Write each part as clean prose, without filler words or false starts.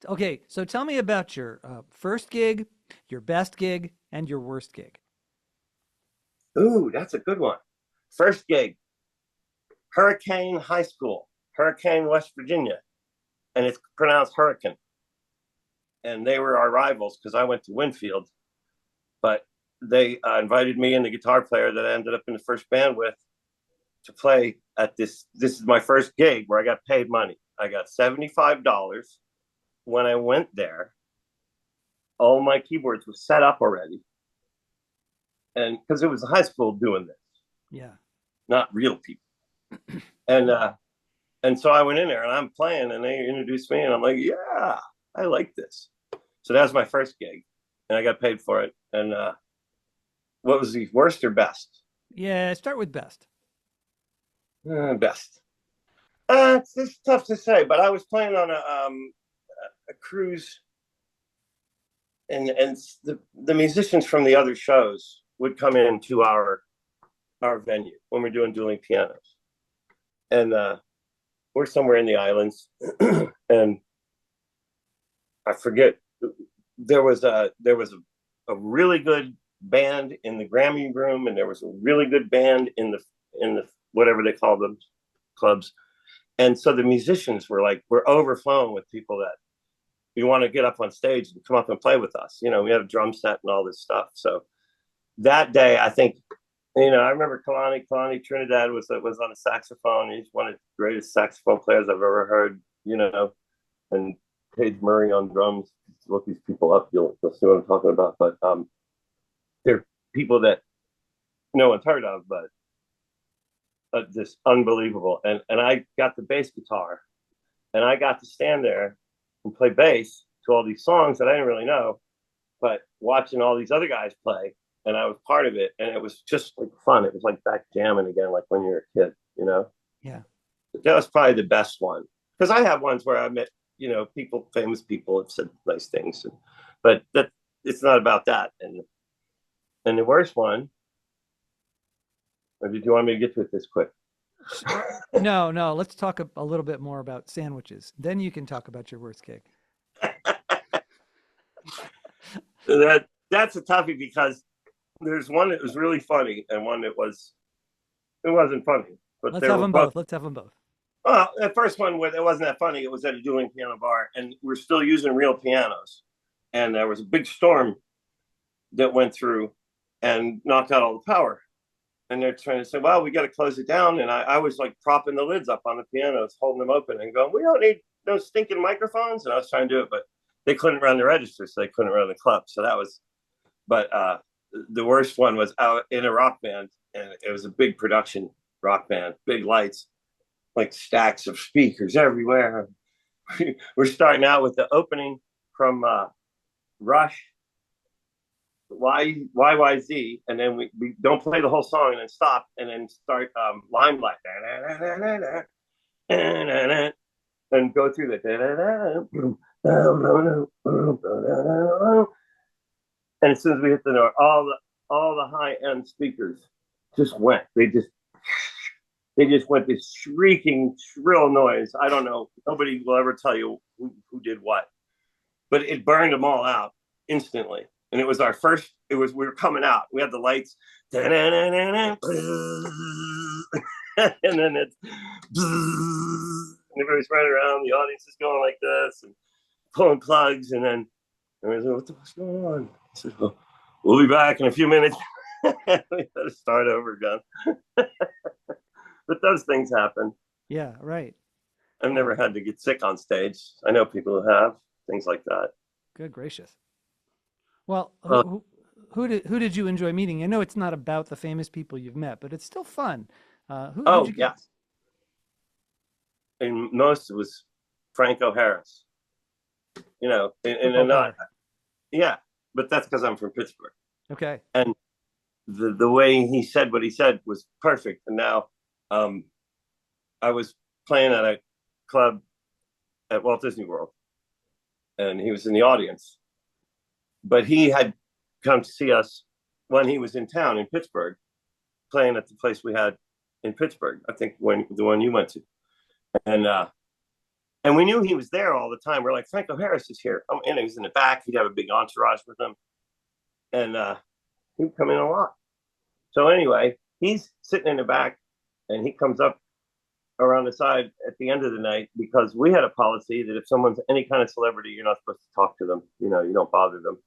Okay, so tell me about your first gig, your best gig, and your worst gig. Ooh, that's a good one. First gig, Hurricane High School, Hurricane, West Virginia, and it's pronounced Hurricane. And they were our rivals because I went to Winfield, but they invited me and the guitar player that I ended up in the first band with to play at this. This is my first gig where I got paid money. I got $75 when I went there. All my keyboards were set up already, and because it was a high school doing this, Yeah. not real people. And so I went in there and I'm playing, and they introduced me, and I'm like, yeah, I like this. So that was my first gig, and I got paid for it. And what was the worst or best? Yeah, start with best. Best. It's tough to say, but I was playing on a cruise, and the musicians from the other shows would come in to our venue when we're doing dueling pianos, and we're somewhere in the islands, and I forget. There was a really good band in the Grammy room, and there was a really good band in the whatever they call them clubs. And so the musicians were like, we're overflowing with people that we want to get up on stage and come up and play with us. We have a drum set and all this stuff. So that day, I think, I remember Kalani Trinidad was on a saxophone. He's one of the greatest saxophone players I've ever heard, and Paige Murray on drums. Look these people up, you'll see what I'm talking about. But they're people that no one's heard of, but just unbelievable. And I got the bass guitar, and I got to stand there and play bass to all these songs that I didn't really know, but watching all these other guys play, and I was part of it, and it was just like fun. It was like back jamming again, like when you're a kid. Yeah. But that was probably the best one because I have ones where I met, people, famous people have said nice things, but that it's not about that. And the worst one, or did you want me to get to it this quick? No, no, let's talk a little bit more about sandwiches. Then you can talk about your worst gig. That's a toughie because there's one that was really funny and one that it wasn't funny, but Let's they have were them both. both. Let's have them both. Well, the first one it wasn't that funny. It was at a dueling piano bar, and we're still using real pianos. And there was a big storm that went through and knocked out all the power. And they're trying to say, well, we got to close it down. And I was like propping the lids up on the pianos, holding them open and going, we don't need those stinking microphones. And I was trying to do it, but they couldn't run the register, so they couldn't run the club. So that was, but the worst one was out in a rock band, and it was a big production rock band, big lights, like stacks of speakers everywhere. We're starting out with the opening from Rush, YYZ, and then we don't play the whole song and then stop and then start Limelight and go through the and as soon as we hit the note, all the high end speakers just went. They just went this shrieking shrill noise. I don't know. Nobody will ever tell you who did what, but it burned them all out instantly. And it was our first. We were coming out. We had the lights, and then it's and everybody's running around. The audience is going like this and pulling plugs, and then everybody's like, "What the fuck's going on?" I said, well, "We'll be back in a few minutes." We had to start over again. But those things happen. Yeah, right. I've Yeah. never had to get sick on stage. I know people who have things like that. Good gracious. Well, Uh, who did you enjoy meeting? I know it's not about the famous people you've met, but it's still fun. Who'd oh you get? yes, and most it was Franco Harris. And Football not player. yeah, but that's because I'm from Pittsburgh, Okay. and the way he said what he said was perfect. And now, um, I was playing at a club at Walt Disney World, and he was in the audience, but he had come to see us when he was in town in Pittsburgh, playing at the place we had in Pittsburgh. I think when the one you went to, and And we knew he was there all the time. We're like, Franco Harris is here. Oh, and he was in the back. He'd have a big entourage with him. And he'd come in a lot. So anyway, he's sitting in the back and he comes up around the side at the end of the night because we had a policy that if someone's any kind of celebrity, you're not supposed to talk to them. You know, you don't bother them.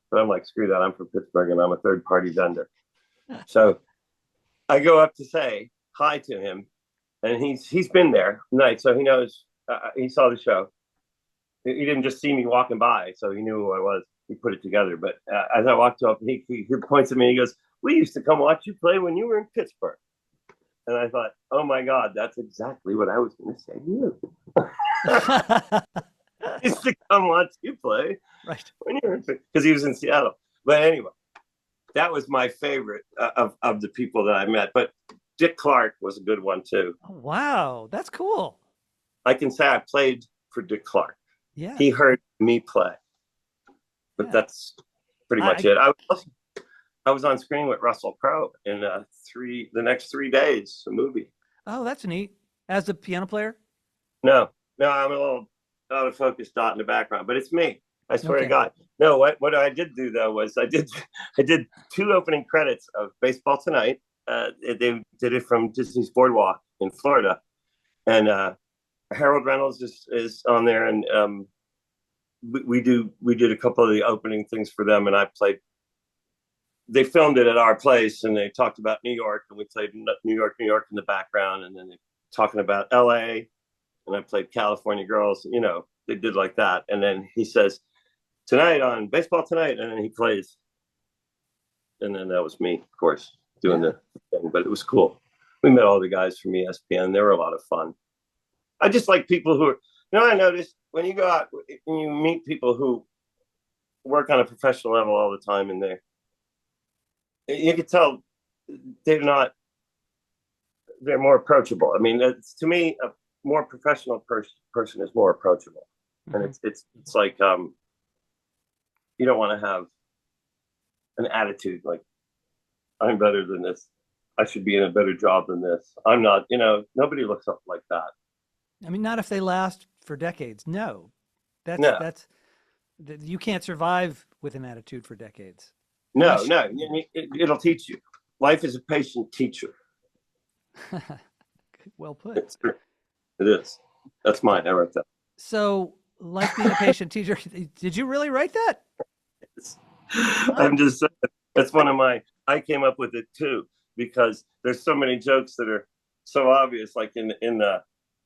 But I'm like, screw that. I'm from Pittsburgh and I'm a third party vendor. So I go up to say hi to him, and he's been there night, so he knows. He saw the show. He didn't just see me walking by, so he knew who I was. He put it together. But as I walked up, he points at me and he goes, "We used to come watch you play when you were in Pittsburgh." And I thought, "Oh my God, that's exactly what I was going to say to you." Used to come watch you play, right? When you were in, because he was in Seattle. But anyway, that was my favorite of the people that I met. But Dick Clark was a good one too. Oh, wow, that's cool. I can say I played for Dick Clark. Yeah, He heard me play, but that's pretty much it. I was on screen with Russell Crowe in the next 3 days, a movie. Oh, that's neat. As a piano player? No, I'm a little out of focus dot in the background, but it's me. I swear to God. No, what I did do though was I did 2 opening credits of Baseball Tonight. They did it from Disney's Boardwalk in Florida, and Harold Reynolds is on there, and we did a couple of the opening things for them, and I played. They filmed it at our place, and they talked about New York, and we played New York in the background, and then they talking about L.A. and I played California Girls. You know, they did like that, and then he says, "Tonight on Baseball Tonight," and then he plays, and then that was me, of course, doing the thing. But it was cool. We met all the guys from ESPN. They were a lot of fun. I just like people who are, I noticed when you go out and you meet people who work on a professional level all the time, and you can tell they're more approachable. I mean, to me, a more professional person is more approachable. Mm-hmm. And it's like, you don't want to have an attitude like, I'm better than this. I should be in a better job than this. I'm not, nobody looks up like that. I mean, not if they last for decades. No, that's you can't survive with an attitude for decades. No, it'll teach you. Life is a patient teacher. Well put. It is. That's mine. I wrote that. So, life being a patient teacher. Did you really write that? I'm just saying. That's one of my. I came up with it too because there's so many jokes that are so obvious. Like in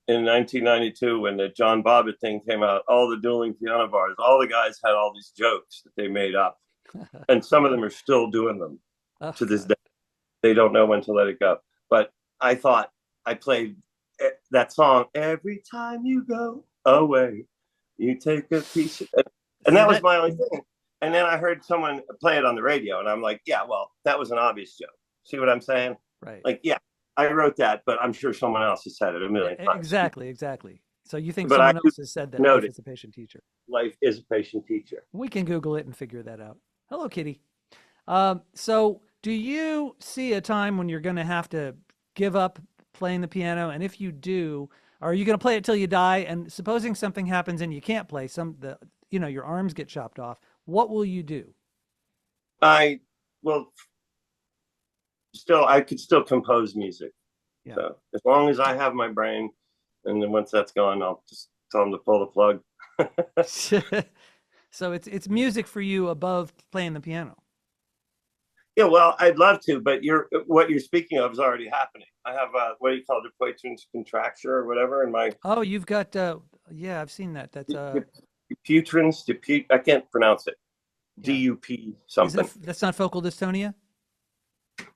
1992 when the John Bobbitt thing came out, all the dueling piano bars, all the guys had all these jokes that they made up, and some of them are still doing them to this day. They don't know when to let it go. But I thought I played that song every time you go away, you take a piece of it. And that was my only thing. And then I heard someone play it on the radio, and I'm like, yeah, well, that was an obvious joke. See what I'm saying? Right. Like, yeah, I wrote that, but I'm sure someone else has said it a million times. Exactly. So you think someone else has said that life is a patient teacher? Life is a patient teacher. We can Google it and figure that out. Hello, Kitty. So do you see a time when you're going to have to give up playing the piano? And if you do, are you going to play it till you die? And supposing something happens and you can't play, your arms get chopped off, what will you do? I could still compose music. Yeah. So as long as I have my brain, and then once that's gone, I'll just tell them to pull the plug. So it's music for you above playing the piano. Yeah, well, I'd love to, but what you're speaking of is already happening. I have what do you call it, Dupuytren's contracture or whatever in my. Oh, you've got I've seen that. That's Dupuytren's. I can't pronounce it. DUP something. That's not focal dystonia?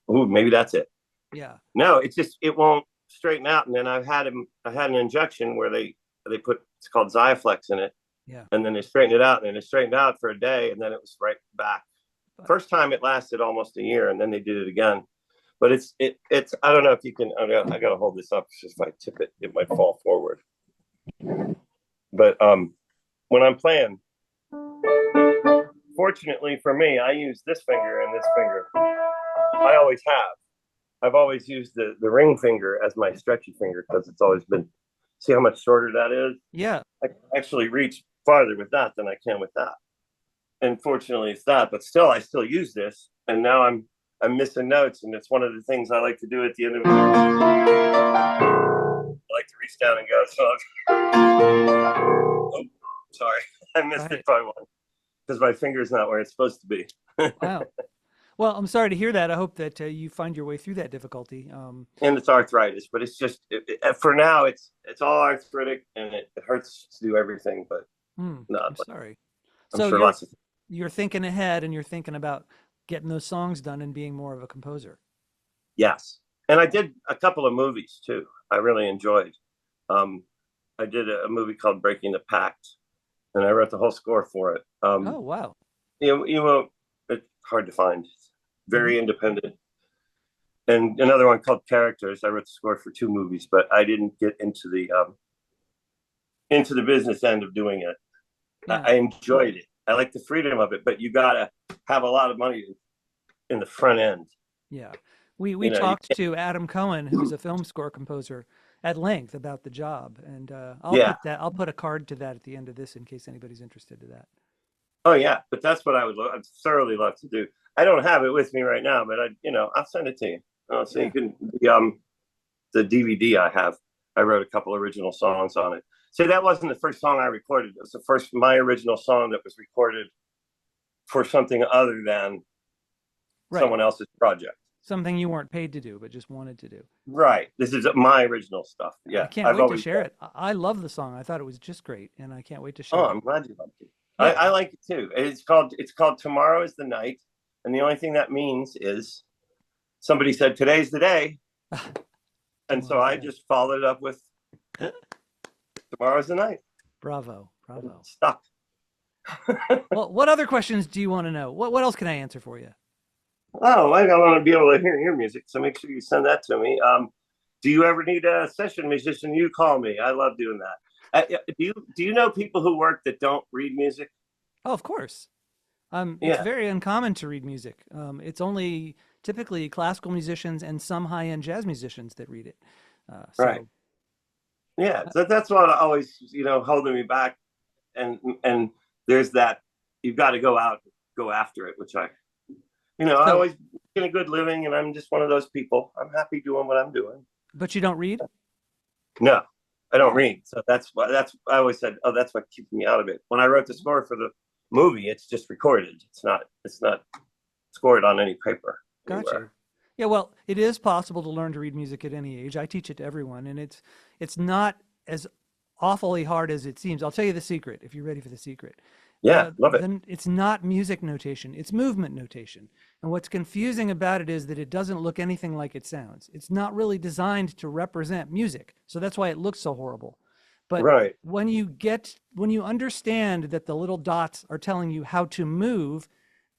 Oh, maybe that's it. Yeah. No, it won't straighten out. And then I had an injection where they put, it's called Xiaflex in it. Yeah. And then they straightened it out, and then it straightened out for a day, and then it was right back. First time it lasted almost a year, and then they did it again. But it's I don't know if you can. I got to hold this up. If I tip it, it might fall forward. But when I'm playing, fortunately for me, I use this finger and this finger. I always have. I've always used the ring finger as my stretchy finger because it's always been See how much shorter that is? Yeah. I can actually reach farther with that than I can with that. And fortunately, it's that. But still, I still use this. And now I'm missing notes, and it's one of the things I like to do at the end of it. I like to reach down and go. So, oh, sorry, I missed Right. it by one because my finger's not where it's supposed to be. Wow. Well, I'm sorry to hear that. I hope that you find your way through that difficulty. And it's arthritis, but it's just for now it's all arthritic, and it hurts to do everything. But not. I'm sorry. I'm So sure lots of you're thinking ahead and you're thinking about getting those songs done and being more of a composer. yes. And I did a couple of movies too. I really enjoyed. Um, I did a movie called Breaking the Pact, and I wrote the whole score for it. Oh, wow. You won't. It's hard to find. It's Hmm. very independent. And another one called Characters. I wrote the score for two movies, but I didn't get into the business end of doing it. Yeah. I enjoyed it. I like the freedom of it, but you gotta have a lot of money in the front end. Yeah. We You know, you talked to Adam Cohen, who's a film score composer, at length about the job, and yeah. I'll put a card to that at the end of this in case anybody's interested in that. Oh yeah, but that's what I'd thoroughly love to do. I don't have it with me right now, but I'll send it to you. So you Yeah. can the DVD I have. I wrote a couple original songs on it. So that wasn't the first song I recorded. It was the first my original song that was recorded for something other than Right. someone else's project. Something you weren't paid to do, but just wanted to do. Right. This is my original stuff. I Yeah, can't I've wait to always. share it. I love the song. I thought it was just great, and I can't wait to Oh, share it. I'm glad you liked it. Yeah. I like it too. It's called Tomorrow is the Night, and the only thing that means is somebody said today's the day, and so Tomorrow's the I night. just followed it up with tomorrow's the night. Bravo. And Bravo. it's stuck. Well, what other questions do you want to know? What else can I answer for you? Oh, I want to be able to hear your music, so make sure you send that to me. Do you ever need a session musician? You call me. I love doing that. Do you know people who work that don't read music? Oh, of course. It's Yeah, very uncommon to read music. It's only typically classical musicians and some high-end jazz musicians that read it. right. So, Yeah, uh, so that's what always holding me back, and there's that you've got to go out, go after it, which I so, always get a good living, and I'm just one of those people. I'm happy doing what I'm doing. but you don't read? No, I don't Oh, read. So that's I always said, oh, that's what keeps me out of it. When I wrote the score for the movie, it's just recorded. It's not scored on any paper gotcha. anywhere. Yeah, well, it is possible to learn to read music at any age. I teach it to everyone, and it's not as awfully hard as it seems. I'll tell you the secret if you're ready for the secret. Yeah, love it. Then it's not music notation, it's movement notation. And what's confusing about it is that it doesn't look anything like it sounds. It's not really designed to represent music. So that's why it looks so horrible. But Right. when you understand that the little dots are telling you how to move,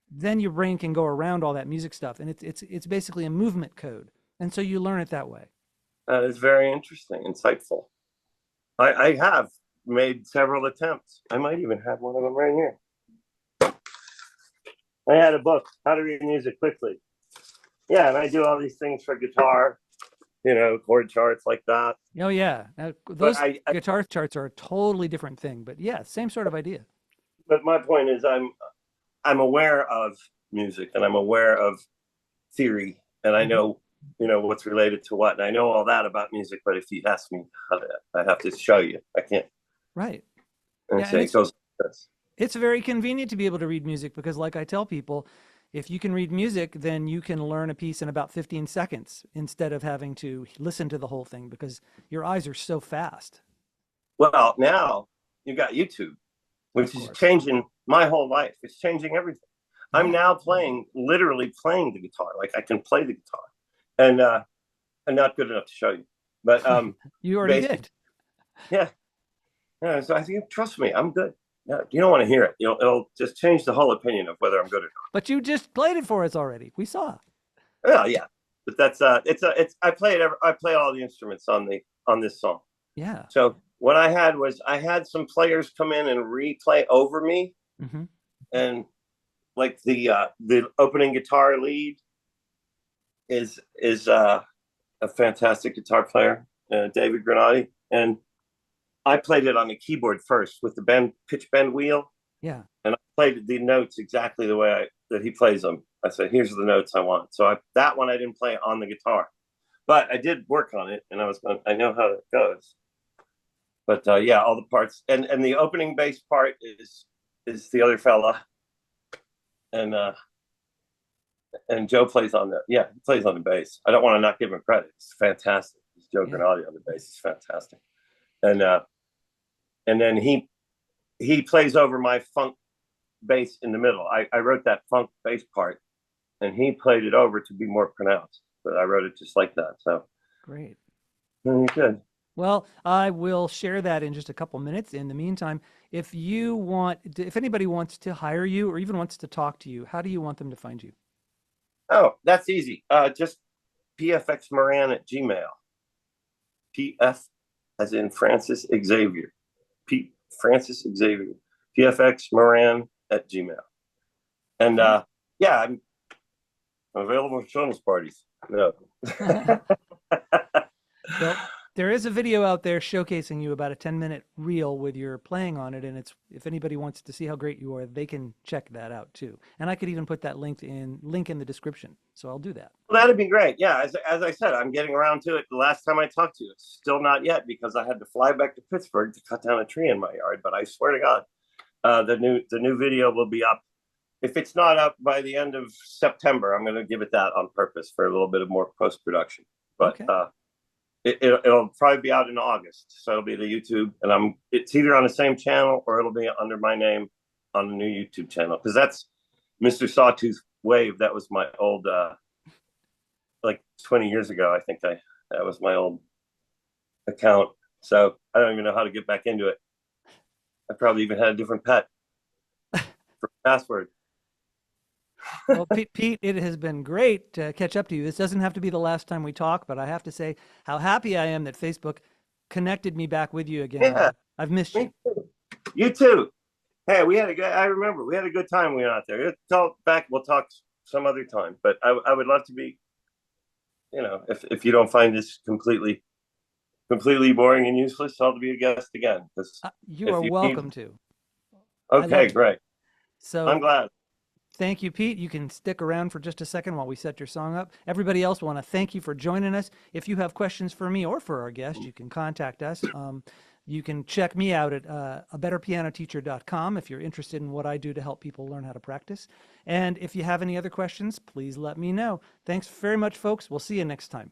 then your brain can go around all that music stuff, and it's basically a movement code. And so you learn it that way. That is very interesting, insightful. I have made several attempts. I might even have one of them right here. I had a book, How to Read Music Quickly. Yeah, and I do all these things for guitar, chord charts like that. Oh yeah. Now, But those guitar charts are a totally different thing, but yeah, same sort of idea. but my point is I'm aware of music, and I'm aware of theory, and I Hmm. know what's related to what, and I know all that about music. But if you ask me how to, I have to show you. I can't Right. and Yeah, and say it goes like this. it's very convenient to be able to read music because like I tell people, if you can read music, then you can learn a piece in about 15 seconds instead of having to listen to the whole thing because your eyes are so fast. Well, now you got YouTube, Of which is course. changing my whole life. It's changing everything. I'm Yeah. now literally playing the guitar. Like I can play the guitar, and I'm not good enough to show you, but You already basically, did. yeah, yeah. So I think, trust me, I'm good. Yeah, you don't want to hear it. It'll just change the whole opinion of whether I'm good or But you just played it for us already. We saw. not. Well, yeah, but that's it's I play all the instruments on this song. Yeah. So what I had some players come in and replay over me, Hmm. and like the opening guitar lead is a fantastic guitar player, David Granati, and I played it on the keyboard first with the pitch bend wheel. Yeah. And I played the notes exactly the way that he plays them. I said, here's the notes I want. So that one I didn't play on the guitar, but I did work on it, and I know how it goes. But yeah, all the parts and the opening bass part is the other fella, and Joe plays on he plays on the bass. I don't want to not give him credit. It's fantastic. It's Joe Granati on the bass. It's fantastic, and then he plays over my funk bass in the middle. I wrote that funk bass part, and he played it over to be more pronounced. But I wrote it just like that. So great. Very good. Well, I will share that in just a couple minutes. In the meantime, if anybody wants to hire you or even wants to talk to you, how do you want them to find you? Oh, that's easy. Just pfxmoran@gmail. PF as in Francis Xavier. Pete Francis Xavier. pfxmoran@gmail. And yeah, I'm available for children's parties. No. Well, there is a video out there showcasing you, about a 10-minute reel with your playing on it, and if anybody wants to see how great you are, they can check that out too. And I could even put that link in the description, so I'll do that. Well, that'd be great. Yeah, as I said, I'm getting around to it. The last time I talked to you, it's still not yet because I had to fly back to Pittsburgh to cut down a tree in my yard. But I swear to God, the new video will be up. If it's not up by the end of September, I'm going to give it that on purpose for a little bit of more post-production. But okay. It'll probably be out in August, so it'll be the YouTube, and it's either on the same channel or it'll be under my name on the new YouTube channel, because that's Mr. Sawtooth Wave. That was my old, like 20 years ago, I think that was my old account. So I don't even know how to get back into it. I probably even had a different pet for password. Well, Pete, it has been great to catch up to you. This doesn't have to be the last time we talk, but I have to say how happy I am that Facebook connected me back with you again. Yeah, I've missed you. You too. Hey, I remember we had a good time when we were out there. We'll talk some other time, but I would love to be, if you don't find this completely boring and useless, I'll be a guest again. You are welcome to. Okay, great. So I'm glad. Thank you, Pete. You can stick around for just a second while we set your song up. Everybody else, want to thank you for joining us. If you have questions for me or for our guest, you can contact us. You can check me out at abetterpianoteacher.com if you're interested in what I do to help people learn how to practice. And if you have any other questions, please let me know. Thanks very much, folks. We'll see you next time.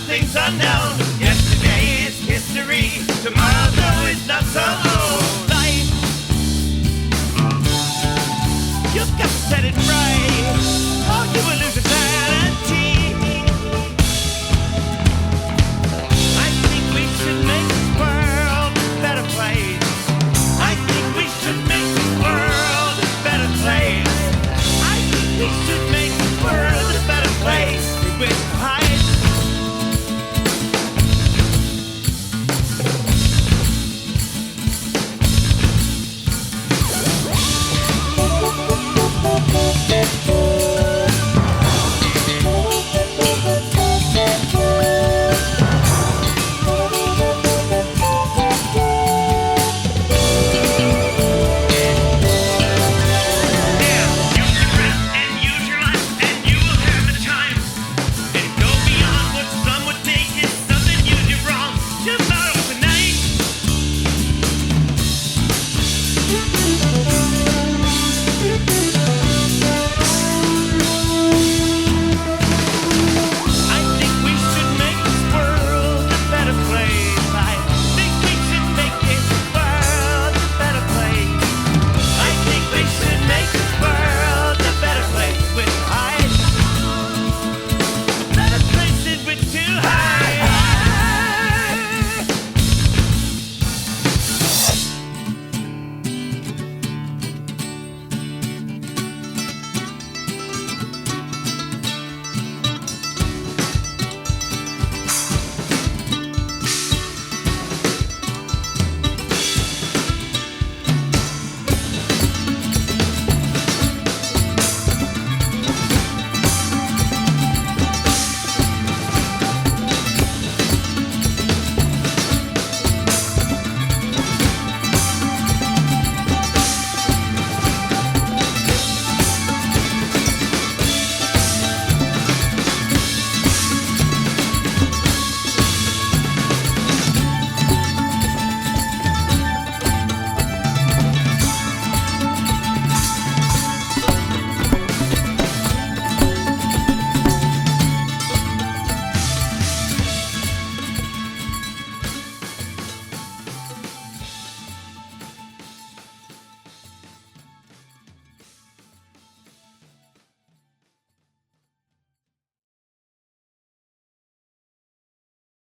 Things unknown. Yesterday is history. Tomorrow